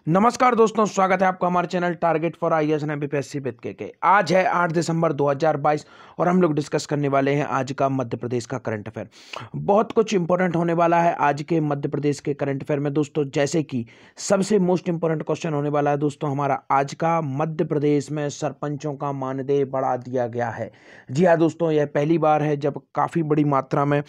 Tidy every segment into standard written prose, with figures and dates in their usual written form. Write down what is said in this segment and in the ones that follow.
नमस्कार दोस्तों, स्वागत है आपका हमारे channel target for IAS and MPSC with के। आज है 8 दिसंबर 2022 और हम लोग डिस्कस करने वाले हैं आज का मध्य प्रदेश का करंट अफेयर। बहुत कुछ इंपॉर्टेंट होने वाला है आज के मध्य प्रदेश के करंट अफेयर में दोस्तों। जैसे कि सबसे मोस्ट इंपॉर्टेंट क्वेश्चन होने वाला है दोस्तों हमारा आज का, मध्य प्रदेश में सरपंचों का मानदेय बढ़ा दिया गया है। जी हाँ दोस्तों, यह पहली बार है जब काफ़ी बड़ी मात्रा में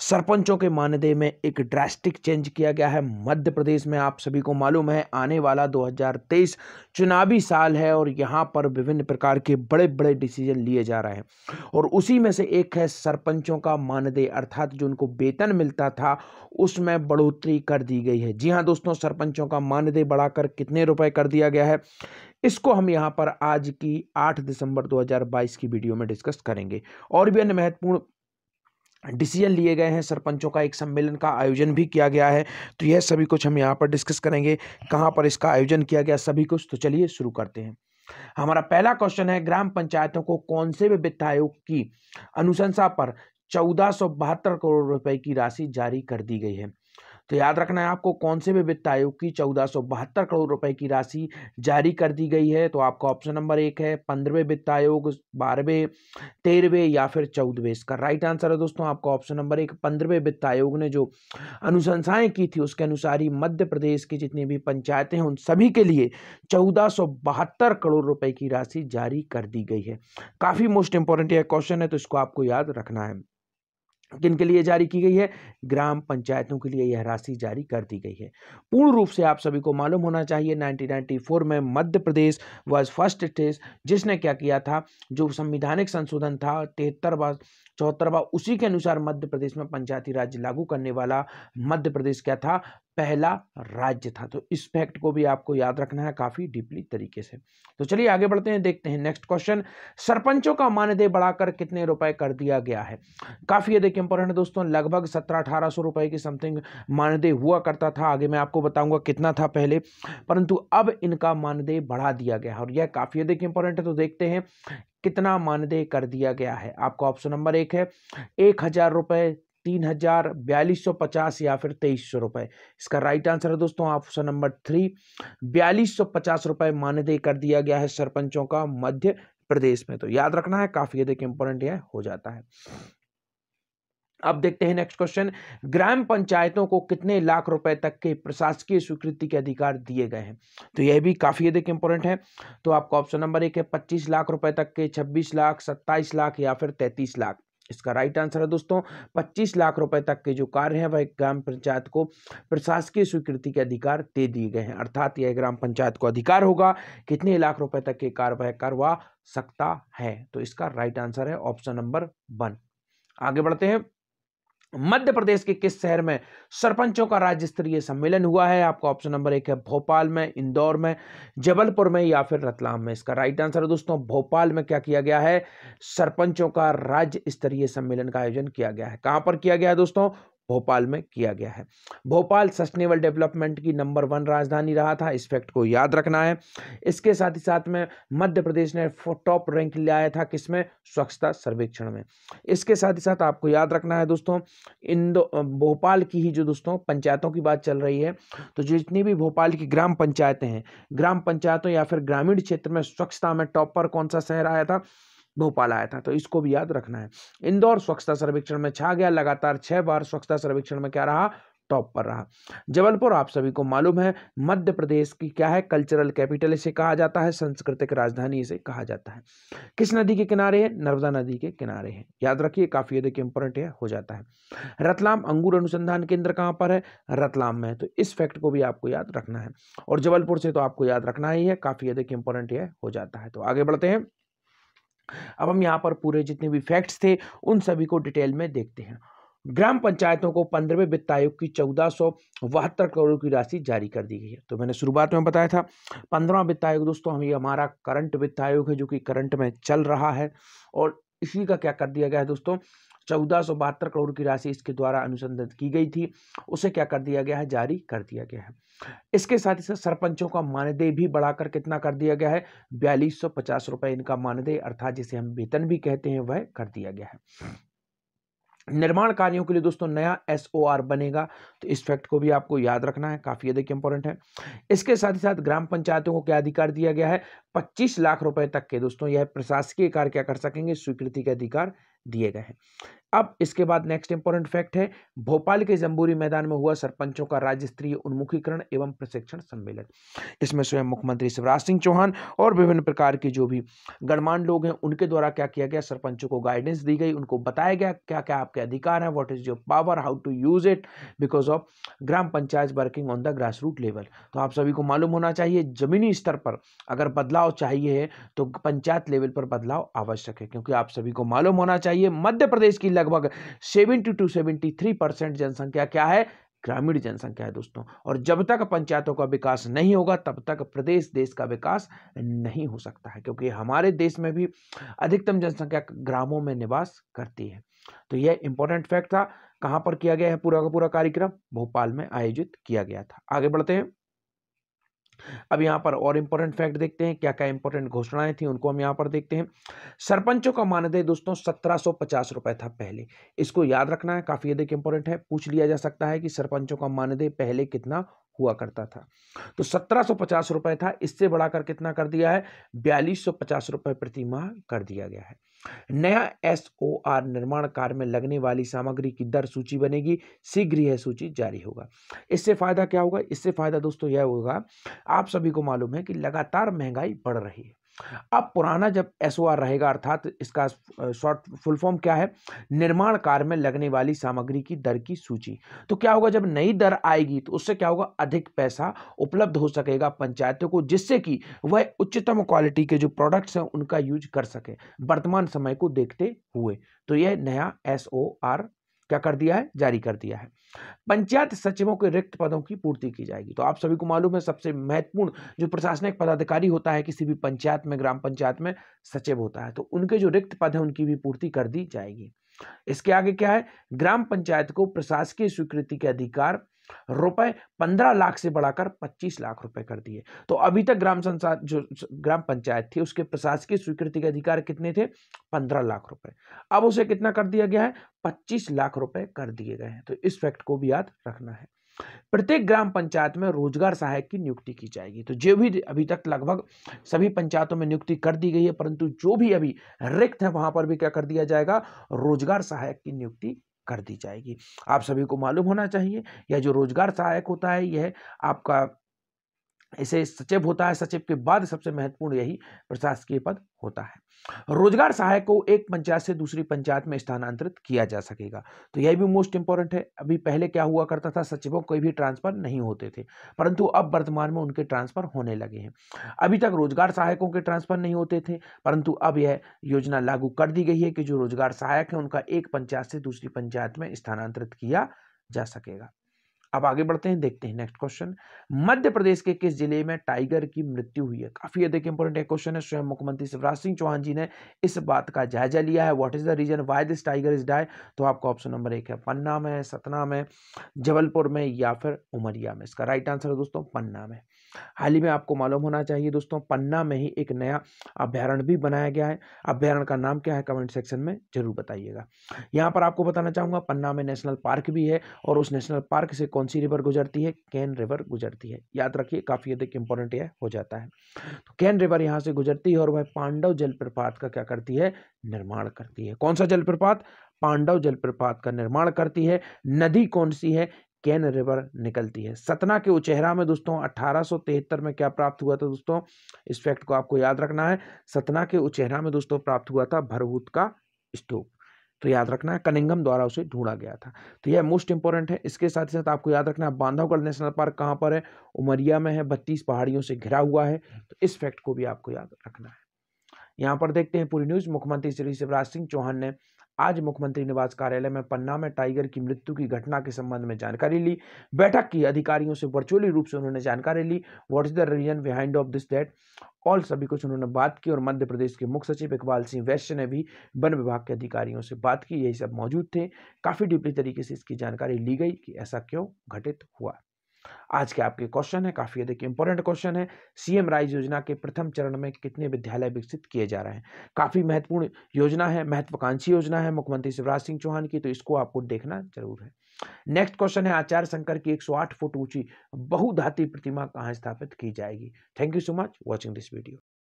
सरपंचों के मानदेय में एक ड्रास्टिक चेंज किया गया है मध्य प्रदेश में। आप सभी को मालूम है आने वाला 2023 चुनावी साल है और यहाँ पर विभिन्न प्रकार के बड़े बड़े डिसीजन लिए जा रहे हैं और उसी में से एक है सरपंचों का मानदेय, अर्थात जो उनको वेतन मिलता था उसमें बढ़ोतरी कर दी गई है। जी हाँ दोस्तों, सरपंचों का मानदेय बढ़ाकर कितने रुपए कर दिया गया है, इसको हम यहाँ पर आज की 8 दिसंबर 2022 की वीडियो में डिस्कस करेंगे। और भी अन्य महत्वपूर्ण डिसीजन लिए गए हैं, सरपंचों का एक सम्मेलन का आयोजन भी किया गया है, तो यह सभी कुछ हम यहाँ पर डिस्कस करेंगे। कहाँ पर इसका आयोजन किया गया सभी कुछ, तो चलिए शुरू करते हैं। हमारा पहला क्वेश्चन है, ग्राम पंचायतों को कौन से भी वित्त आयोग की अनुशंसा पर 1472 करोड़ रुपए की राशि जारी कर दी गई है। तो याद रखना है आपको, कौन से भी वित्त आयोग की 1472 करोड़ रुपए की राशि जारी कर दी गई है। तो आपका ऑप्शन नंबर 1 है 15वें वित्त आयोग, 12वें, 13वें या फिर 14वें। इसका राइट आंसर है दोस्तों आपका ऑप्शन नंबर 1, 15वें वित्त आयोग ने जो अनुशंसाएं की थी उसके अनुसार ही मध्य प्रदेश की जितनी भी पंचायतें हैं उन सभी के लिए 1472 करोड़ रुपए की राशि जारी कर दी गई है। काफी मोस्ट इंपॉर्टेंट यह क्वेश्चन है, तो इसको आपको याद रखना है। किन के लिए जारी की गई है? ग्राम पंचायतों के लिए यह राशि जारी कर दी गई है। पूर्ण रूप से आप सभी को मालूम होना चाहिए 1994 में Madhya Pradesh was first state जिसने क्या किया था, जो संवैधानिक संशोधन था 73वां 74वां, उसी के अनुसार मध्य प्रदेश में पंचायती राज लागू करने वाला मध्य प्रदेश क्या था, पहला राज्य था। तो इस फैक्ट को भी आपको याद रखना है काफी डीपली तरीके से। तो चलिए आगे बढ़ते हैं, देखते हैं नेक्स्ट क्वेश्चन, सरपंचों का मानदेय बढ़ाकर कितने रुपए कर दिया गया है। काफी ये देखिए इंपॉर्टेंट है दोस्तों, लगभग 1700-1800 रुपए की समथिंग मानदेय हुआ करता था। आगे मैं आपको बताऊंगा कितना था पहले, परंतु अब इनका मानदेय बढ़ा दिया गया है और यह काफी ये देखिए इंपॉर्टेंट है। तो देखते हैं कितना मानदेय कर दिया गया है। आपका ऑप्शन नंबर 1 है 1000 रुपए, 3000, 4250 या फिर 2300 रुपए। इसका राइट आंसर है दोस्तों ऑप्शन नंबर 3, 4250 रुपए मानदेय कर दिया गया है सरपंचों का मध्य प्रदेश में। तो याद रखना है, काफी ये देखिए इंपॉर्टेंट यह हो जाता है। अब देखते हैं नेक्स्ट क्वेश्चन, ग्राम पंचायतों को कितने लाख रुपए तक के प्रशासकीय स्वीकृति के अधिकार दिए गए हैं। तो यह भी काफी अधिक इंपॉर्टेंट है। तो आपका ऑप्शन नंबर 1 है 25 लाख रुपए तक के, 26 लाख, 27 लाख या फिर 33 लाख। इसका राइट आंसर है दोस्तों 25 लाख रुपए तक के जो कार्य हैं वह ग्राम पंचायत को प्रशासकीय स्वीकृति के अधिकार दे दिए गए हैं, अर्थात यह ग्राम पंचायत को अधिकार होगा कितने लाख रुपए तक के कार्य वह करवा सकता है। तो इसका राइट आंसर है ऑप्शन नंबर 1। आगे बढ़ते हैं, मध्य प्रदेश के किस शहर में सरपंचों का राज्य स्तरीय सम्मेलन हुआ है। आपका ऑप्शन नंबर 1 है भोपाल में, इंदौर में, जबलपुर में या फिर रतलाम में। इसका राइट आंसर है दोस्तों भोपाल में क्या किया गया है, सरपंचों का राज्य स्तरीय सम्मेलन का आयोजन किया गया है। कहां पर किया गया है दोस्तों, भोपाल में किया गया है। भोपाल सस्टेनेबल डेवलपमेंट की नंबर 1 राजधानी रहा था, इस फैक्ट को याद रखना है। इसके साथ ही साथ में मध्य प्रदेश ने टॉप रैंक लाया था किसमें, स्वच्छता सर्वेक्षण में। इसके साथ ही साथ आपको याद रखना है दोस्तों, भोपाल की ही जो दोस्तों पंचायतों की बात चल रही है, तो जितनी भी भोपाल की ग्राम पंचायतें हैं, ग्राम पंचायतों या फिर ग्रामीण क्षेत्र में स्वच्छता में टॉप पर कौन सा शहर आया था, भोपाल आया था। तो इसको भी याद रखना है। इंदौर स्वच्छता सर्वेक्षण में छा गया, लगातार 6 बार स्वच्छता सर्वेक्षण में क्या रहा, टॉप पर रहा। जबलपुर आप सभी को मालूम है मध्य प्रदेश की क्या है, कल्चरल कैपिटल इसे कहा जाता है, सांस्कृतिक राजधानी इसे कहा जाता है। किस नदी के किनारे है, नर्मदा नदी के किनारे है। याद रखिए, काफी देखिए इंपॉर्टेंट है हो जाता है। रतलाम अंगूर अनुसंधान केंद्र कहां पर है, रतलाम में। तो इस फैक्ट को भी आपको याद रखना है और जबलपुर से तो आपको याद रखना ही है, काफी देखिए इंपॉर्टेंट है हो जाता है। तो आगे बढ़ते हैं, अब हम यहाँ पर पूरे जितने भी फैक्ट्स थे उन सभी को डिटेल में देखते हैं। ग्राम पंचायतों को 15वें वित्त आयोग की 1472 करोड़ की राशि जारी कर दी गई है। तो मैंने शुरुआत में बताया था 15वां वित्त आयोग दोस्तों हम, ये हमारा करंट वित्त आयोग है जो कि करंट में चल रहा है और इसी का क्या कर दिया गया है दोस्तों, 1472 करोड़ की राशि इसके द्वारा अनुसंधान की गई थी, उसे क्या कर दिया गया है, जारी कर दिया गया है। इसके साथ ही साथ सरपंचों का मानदेय भी बढ़ाकर कितना कर दिया गया है, 4250 रुपए इनका मानदेय, अर्थात जिसे हम वेतन भी कहते हैं, वह कर दिया गया है। निर्माण कार्यों के लिए दोस्तों नया SOR बनेगा, तो इस फैक्ट को भी आपको याद रखना है, काफी अधिक इंपॉर्टेंट है। इसके साथ ही साथ ग्राम पंचायतों को क्या अधिकार दिया गया है, 25 लाख रुपए तक के दोस्तों यह प्रशासकीय कार्य क्या कर सकेंगे, स्वीकृति के अधिकार दिए गए हैं। अब इसके बाद नेक्स्ट इंपॉर्टेंट फैक्ट है, भोपाल के जंबूरी मैदान में हुआ सरपंचों का राज्य स्तरीय उन्मुखीकरण एवं प्रशिक्षण सम्मेलन। इसमें स्वयं मुख्यमंत्री शिवराज सिंह चौहान और विभिन्न प्रकार के जो भी गणमान्य लोग हैं उनके द्वारा क्या किया गया, सरपंचों को गाइडेंस दी गई, उनको बताया गया क्या क्या आपके अधिकार हैं, what is your power, how to use it, because of ग्राम panchayat working on the grass root level. तो आप सभी को मालूम होना चाहिए, जमीनी स्तर पर अगर बदलाव चाहिए है तो पंचायत लेवल पर बदलाव आवश्यक है, क्योंकि आप सभी को मालूम होना चाहिए मध्य प्रदेश की लगभग 70 to 73% जनसंख्या क्या है, ग्रामीण जनसंख्या है दोस्तों। और जब तक पंचायतों का विकास नहीं होगा तब तक प्रदेश देश का विकास नहीं हो सकता है, क्योंकि हमारे देश में भी अधिकतम जनसंख्या ग्रामों में निवास करती है। तो यह इंपॉर्टेंट फैक्ट था। कहां पर किया गया है पूरा का पूरा कार्यक्रम, भोपाल में आयोजित किया गया था। आगे बढ़ते हैं। अब यहाँ पर और इंपॉर्टेंट फैक्ट देखते हैं, क्या क्या इंपॉर्टेंट घोषणाएं थी उनको हम यहाँ पर देखते हैं। सरपंचों का मानदेय दोस्तों 1750 रुपए था पहले, इसको याद रखना है, काफी अधिक इंपॉर्टेंट है। पूछ लिया जा सकता है कि सरपंचों का मानदेय पहले कितना हुआ करता था, तो 1750 रुपए था, इससे बढ़ाकर कितना कर दिया है, 4250 रुपए प्रति माह कर दिया गया है। नया SOR निर्माण कार्य में लगने वाली सामग्री की दर सूची बनेगी, शीघ्र यह सूची जारी होगा। इससे फायदा क्या होगा, इससे फायदा दोस्तों यह होगा, आप सभी को मालूम है कि लगातार महंगाई बढ़ रही है। अब पुराना जब SOR रहेगा, अर्थात इसका शॉर्ट फुल फॉर्म क्या है, निर्माण कार्य में लगने वाली सामग्री की दर की सूची। तो क्या होगा, जब नई दर आएगी तो उससे क्या होगा, अधिक पैसा उपलब्ध हो सकेगा पंचायतों को, जिससे कि वह उच्चतम क्वालिटी के जो प्रोडक्ट्स हैं उनका यूज कर सके वर्तमान समय को देखते हुए। तो यह नया SOR क्या कर दिया है, जारी कर दिया है। पंचायत सचिवों के रिक्त पदों की पूर्ति की जाएगी। तो आप सभी को मालूम है सबसे महत्वपूर्ण जो प्रशासनिक पदाधिकारी होता है किसी भी पंचायत में, ग्राम पंचायत में सचिव होता है, तो उनके जो रिक्त पद हैं उनकी भी पूर्ति कर दी जाएगी। इसके आगे क्या है, ग्राम पंचायत को प्रशासकीय स्वीकृति के अधिकार रुपए 15 लाख से बढ़ाकर 25 लाख रुपए कर दिए। तो अभी तक ग्राम पंचायत थी उसके प्रशासकीय स्वीकृति के अधिकार कितने थे, 15 लाख रुपए, अब उसे कितना कर दिया गया है, 25 लाख रुपए कर दिए गए हैं। तो इस फैक्ट को भी याद रखना है। प्रत्येक ग्राम पंचायत में रोजगार सहायक की नियुक्ति की जाएगी। तो जो भी अभी तक लगभग सभी पंचायतों में नियुक्ति कर दी गई है, परंतु जो भी अभी रिक्त है वहां पर भी क्या कर दिया जाएगा, रोजगार सहायक की नियुक्ति कर दी जाएगी। आप सभी को मालूम होना चाहिए यह जो रोजगार सहायक होता है यह आपका इसे सचिव होता है, सचिव के बाद सबसे महत्वपूर्ण यही प्रशासकीय पद होता है। रोजगार सहायक को एक पंचायत से दूसरी पंचायत में स्थानांतरित किया जा सकेगा। तो यह भी मोस्ट इंपॉर्टेंट है। अभी पहले क्या हुआ करता था, सचिवों कोई भी ट्रांसफर नहीं होते थे, परंतु अब वर्तमान में उनके ट्रांसफर होने लगे हैं। अभी तक रोजगार सहायकों के ट्रांसफर नहीं होते थे, परंतु अब यह योजना लागू कर दी गई है कि जो रोजगार सहायक है उनका एक पंचायत से दूसरी पंचायत में स्थानांतरित किया जा सकेगा। अब आगे बढ़ते हैं, देखते हैं नेक्स्ट क्वेश्चन। मध्य प्रदेश के किस जिले में टाइगर की मृत्यु हुई है, काफी अधिक इंपॉर्टेंट क्वेश्चन है। स्वयं मुख्यमंत्री शिवराज सिंह चौहान जी ने इस बात का जायजा लिया है। What is the reason why this tiger is die, तो आपको ऑप्शन नंबर 1 है, पन्ना में, सतना में, जबलपुर में या फिर उमरिया में। इसका राइट आंसर है दोस्तों पन्ना में। हाल ही में आपको मालूम होना चाहिए दोस्तों, पन्ना में ही एक नया अभ्यारण्य भी बनाया गया है। अभ्यारण्य का नाम क्या है, कमेंट सेक्शन में जरूर बताइएगा। यहाँ पर आपको बताना चाहूंगा पन्ना में नेशनल पार्क भी है, और उस नेशनल पार्क से कौन सी रिवर गुजरती है, केन रिवर गुजरती है। याद रखिए, काफी अधिक इंपॉर्टेंट यह हो जाता है। तो केन रिवर यहाँ से गुजरती है और वह पांडव जलप्रपात का क्या करती है, निर्माण करती है। कौन सा जलप्रपात, पांडव जलप्रपात का निर्माण करती है। नदी कौन सी है, केन रिवर निकलती है। सतना के उचेहरा में दोस्तों 1873 में क्या प्राप्त हुआ था दोस्तों, इस फैक्ट को आपको याद रखना है। सतना के उचेहरा में दोस्तों प्राप्त हुआ था भरभूत का स्तूप। तो याद रखना है, कनिंघम द्वारा उसे ढूंढा गया था। तो यह मोस्ट इंपॉर्टेंट है। इसके साथ ही साथ आपको याद रखना है, बांधवगढ़ नेशनल पार्क कहां पर है, उमरिया में है, 32 पहाड़ियों से घिरा हुआ है। तो इस फैक्ट को भी आपको याद रखना है। यहाँ पर देखते हैं पूरी न्यूज। मुख्यमंत्री श्री शिवराज सिंह चौहान ने आज मुख्यमंत्री निवास कार्यालय में पन्ना में टाइगर की मृत्यु की घटना के संबंध में जानकारी ली। बैठक की अधिकारियों से वर्चुअली रूप से उन्होंने जानकारी ली। What is the reason behind of this that, all सभी कुछ उन्होंने बात की। और मध्य प्रदेश के मुख्य सचिव इकबाल सिंह वैश्य ने भी वन विभाग के अधिकारियों से बात की। यही सब मौजूद थे। काफी डीपली तरीके से इसकी जानकारी ली गई कि ऐसा क्यों घटित हुआ। आज के आपके क्वेश्चन है, काफी देखिए इंपॉर्टेंट क्वेश्चन है। सीएम राइज योजना के प्रथम चरण में कितने विद्यालय विकसित किए जा रहे हैं? काफी महत्वपूर्ण योजना है, महत्वाकांक्षी योजना है मुख्यमंत्री शिवराज सिंह चौहान की, तो इसको आपको देखना जरूर है। नेक्स्ट क्वेश्चन है, आचार्य शंकर की 108 फुट ऊंची बहुधाती प्रतिमा कहाँ स्थापित की जाएगी? Thank you so much watching this video.